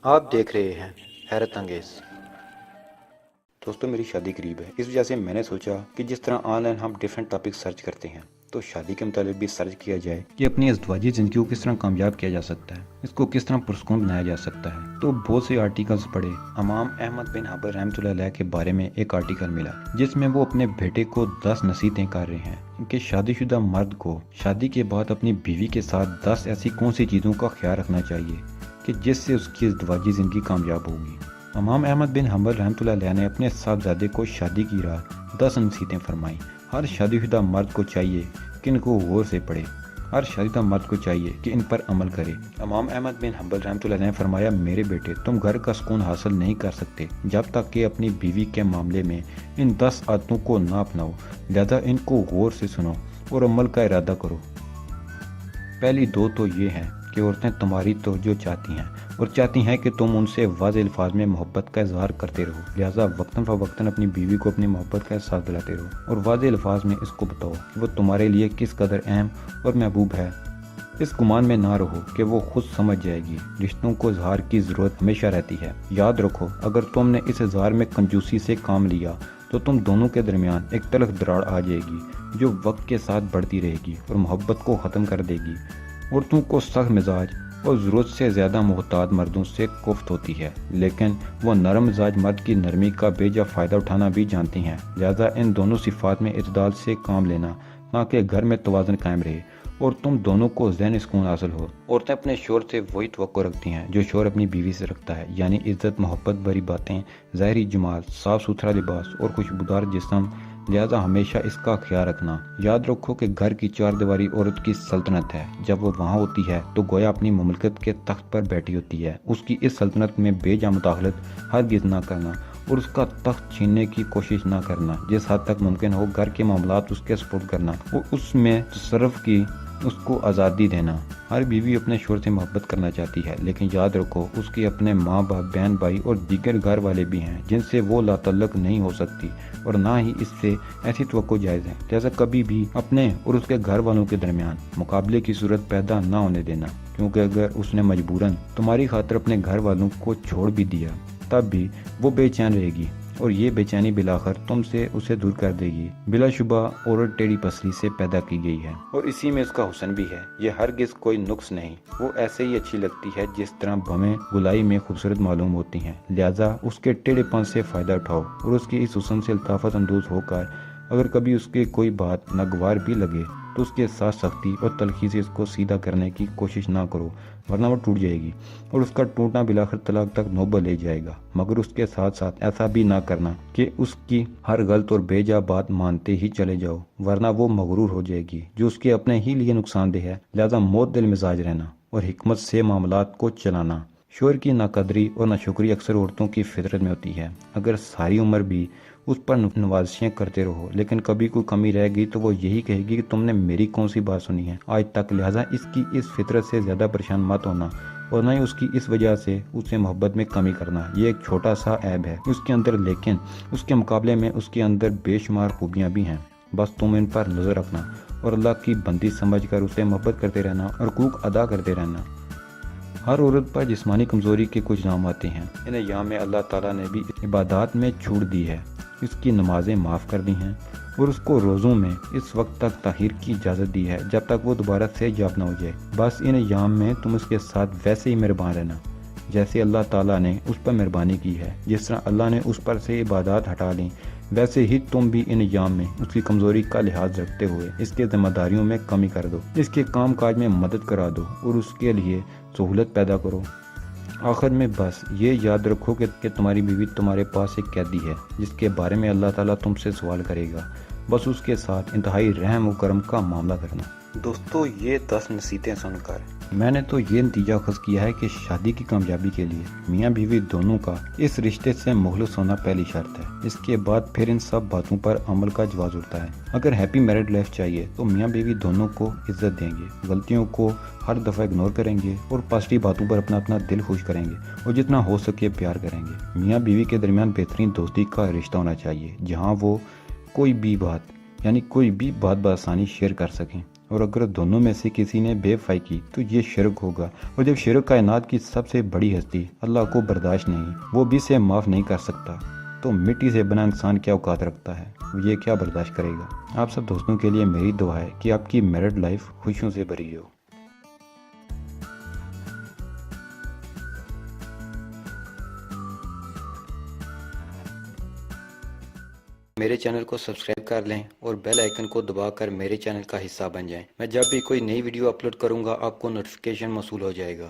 آپ دیکھ رہے ہیں حیرت انگیز۔ دوستوں میری شادی قریب ہے، اس وجہ سے میں نے سوچا کہ جس طرح آن لائن ہم ڈیفرنٹ ٹاپک سرچ کرتے ہیں تو شادی کے متعلق بھی سرچ کیا جائے کہ اپنی ازدواجی زندگی کو کس طرح کامیاب کیا جا سکتا ہے، اس کو کس طرح پرسکون بنایا جا سکتا ہے۔ تو بہت سے آرٹیکلز پڑھے۔ امام احمد بن حنبل رحمۃ اللہ علیہ کے بارے میں ایک آرٹیکل ملا جس میں وہ اپنے بیٹے کو 10 نصیحتیں کر رہے ہیں کہ شادی شدہ مرد کو شادی کے بعد اپنی بیوی کے ساتھ 10 ایسی کون سی چیزوں کا خیال رکھنا چاہیے کہ جس سے اس کی ازدواجی زندگی کامیاب ہوگی۔ امام احمد بن حنبل رحمۃ اللہ علیہ نے اپنے صاحبزادے کو شادی کی رات 10 نصیحتیں فرمائیں۔ ہر شادی شدہ مرد کو چاہیے کہ ان کو غور سے پڑھے، ہر شادی شدہ مرد کو چاہیے کہ ان پر عمل کرے۔ امام احمد بن حنبل رحمۃ اللہ علیہ نے فرمایا، میرے بیٹے تم گھر کا سکون حاصل نہیں کر سکتے جب تک کہ اپنی بیوی کے معاملے میں ان 10 عادتوں کو نہ اپناؤ، لہذا ان کو غور سے سنو اور عمل کا ارادہ کرو۔ پہلی دو تو یہ ہیں کہ عورتیں تمہاری توجہ چاہتی ہیں اور چاہتی ہیں کہ تم ان سے واضح الفاظ میں محبت کا اظہار کرتے رہو، لہٰذا وقتاً فوقتاً اپنی بیوی کو اپنی محبت کا احساس دلاتے رہو اور واضح الفاظ میں اس کو بتاؤ کہ وہ تمہارے لیے کس قدر اہم اور محبوب ہے۔ اس گمان میں نہ رہو کہ وہ خود سمجھ جائے گی، رشتوں کو اظہار کی ضرورت ہمیشہ رہتی ہے۔ یاد رکھو، اگر تم نے اس اظہار میں کنجوسی سے کام لیا تو تم دونوں کے درمیان ایک تلخ دراڑ آ جائے گی جو وقت کے ساتھ بڑھتی رہے گی اور محبت کو ختم کر دے گی۔ عورتوں کو سخت مزاج اور ضرورت سے زیادہ محتاط مردوں سے کفت ہوتی ہے، لیکن وہ نرم مزاج مرد کی نرمی کا بے جا فائدہ اٹھانا بھی جانتی ہیں، لہذا ان دونوں صفات میں اعتدال سے کام لینا تاکہ گھر میں توازن قائم رہے اور تم دونوں کو ذہنی سکون حاصل ہو۔ عورتیں اپنے شوہر سے وہی توقع رکھتی ہیں جو شوہر اپنی بیوی سے رکھتا ہے، یعنی عزت، محبت بھری باتیں، ظاہری جمال، صاف ستھرا لباس اور خوشبودار جسم، لہذا ہمیشہ اس کا خیال رکھنا۔ یاد رکھو کہ گھر کی چار دیواری عورت کی سلطنت ہے، جب وہ وہاں ہوتی ہے تو گویا اپنی مملکت کے تخت پر بیٹھی ہوتی ہے۔ اس کی اس سلطنت میں بے جا مداخلت ہرگز نہ کرنا اور اس کا تخت چھیننے کی کوشش نہ کرنا۔ جس حد تک ممکن ہو گھر کے معاملات اس کے سپرد کرنا اور اس میں تصرف کی اس کو آزادی دینا۔ ہر بیوی اپنے شوہر سے محبت کرنا چاہتی ہے، لیکن یاد رکھو اس کے اپنے ماں باپ، بہن بھائی اور دیگر گھر والے بھی ہیں جن سے وہ لا تعلق نہیں ہو سکتی اور نہ ہی اس سے ایسی توقع جائز ہے، لہذا کبھی بھی اپنے اور اس کے گھر والوں کے درمیان مقابلے کی صورت پیدا نہ ہونے دینا، کیونکہ اگر اس نے مجبوراً تمہاری خاطر اپنے گھر والوں کو چھوڑ بھی دیا تب بھی وہ بے چین رہے گی اور یہ بے چینی بالآخر تم سے اسے دور کر دے گی۔ بلا شبہ عورت ٹیڑھی پسلی سے پیدا کی گئی ہے اور اسی میں اس کا حسن بھی ہے، یہ ہرگز کوئی نقص نہیں، وہ ایسے ہی اچھی لگتی ہے جس طرح بھویں گلائی میں خوبصورت معلوم ہوتی ہیں، لہذا اس کے ٹیڑھے پن سے فائدہ اٹھاؤ اور اس کی اس حسن سے الطافت اندوز ہو کر اگر کبھی اس کی کوئی بات ناگوار بھی لگے تو اس کے ساتھ سختی اور تلخی سے اس کو سیدھا کرنے کی کوشش نہ کرو، ورنہ وہ ٹوٹ جائے گی اور اس کا ٹوٹنا بالآخر طلاق تک نوبت لے جائے گا۔ مگر اس کے ساتھ ساتھ ایسا بھی نہ کرنا کہ اس کی ہر غلط اور بے جا بات مانتے ہی چلے جاؤ، ورنہ وہ مغرور ہو جائے گی جو اس کے اپنے ہی لیے نقصان دہ ہے۔ لہذا معتدل مزاج رہنا اور حکمت سے معاملات کو چلانا۔ شوہر کی ناقدری اور ناشکری اکثر عورتوں کی فطرت میں ہوتی ہے۔ اگر ساری عمر بھی اس پر نوازشیں کرتے رہو لیکن کبھی کوئی کمی رہ گئی تو وہ یہی کہے گی کہ تم نے میری کون سی بات سنی ہے آج تک، لہذا اس کی اس فطرت سے زیادہ پریشان مت ہونا اور نہ ہی اس کی اس وجہ سے اس سے محبت میں کمی کرنا۔ یہ ایک چھوٹا سا عیب ہے اس کے اندر، لیکن اس کے مقابلے میں اس کے اندر بے شمار خوبیاں بھی ہیں، بس تم ان پر نظر رکھنا اور اللہ کی بندی سمجھ کر اسے محبت کرتے رہنا اور حقوق ادا کرتے رہنا۔ ہر عورت پر جسمانی کمزوری کے کچھ نام آتے ہیں، ان ایام میں اللہ تعالیٰ نے بھی عبادات میں چھوٹ دی ہے، اس کی نمازیں معاف کر دی ہیں اور اس کو روزوں میں اس وقت تک تاخیر کی اجازت دی ہے جب تک وہ دوبارہ سے جاب نہ ہو جائے۔ بس ان ایام میں تم اس کے ساتھ ویسے ہی مہربان رہنا جیسے اللہ تعالیٰ نے اس پر مہربانی کی ہے۔ جس طرح اللہ نے اس پر سے عبادات ہٹا لیں ویسے ہی تم بھی ان ایام میں اس کی کمزوری کا لحاظ رکھتے ہوئے اس کے ذمہ داریوں میں کمی کر دو، اس کے کام کاج میں مدد کرا دو اور اس کے لیے سہولت پیدا کرو۔ آخر میں بس یہ یاد رکھو کہ تمہاری بیوی تمہارے پاس ایک قیدی ہے جس کے بارے میں اللہ تعالیٰ تم سے سوال کرے گا، بس اس کے ساتھ انتہائی رحم و کرم کا معاملہ کرنا۔ دوستو یہ 10 نصیحتیں سن کر میں نے تو یہ نتیجہ اخذ کیا ہے کہ شادی کی کامیابی کے لیے میاں بیوی دونوں کا اس رشتے سے مخلص ہونا پہلی شرط ہے، اس کے بعد پھر ان سب باتوں پر عمل کا جواز اٹھتا ہے۔ اگر ہیپی میرڈ لائف چاہیے تو میاں بیوی دونوں کو عزت دیں گے، غلطیوں کو ہر دفعہ اگنور کریں گے اور پازیٹیو باتوں پر اپنا دل خوش کریں گے اور جتنا ہو سکے پیار کریں گے۔ میاں بیوی کے درمیان بہترین دوستی کا رشتہ ہونا چاہیے جہاں وہ کوئی بھی بات بآسانی شیئر کر سکیں اور اگر دونوں میں سے کسی نے بے وفائی کی تو یہ شرک ہوگا، اور جب شرک کائنات کی سب سے بڑی ہستی اللہ کو برداشت نہیں، وہ بھی اسے معاف نہیں کر سکتا، تو مٹی سے بنا انسان کیا اوقات رکھتا ہے، وہ یہ کیا برداشت کرے گا۔ آپ سب دوستوں کے لیے میری دعا ہے کہ آپ کی میرڈ لائف خوشیوں سے بھری ہو۔ میرے چینل کو سبسکرائب کر لیں اور بیل آئیکن کو دبا کر میرے چینل کا حصہ بن جائیں۔ میں جب بھی کوئی نئی ویڈیو اپلوڈ کروں گا آپ کو نوٹیفیکیشن موصول ہو جائے گا۔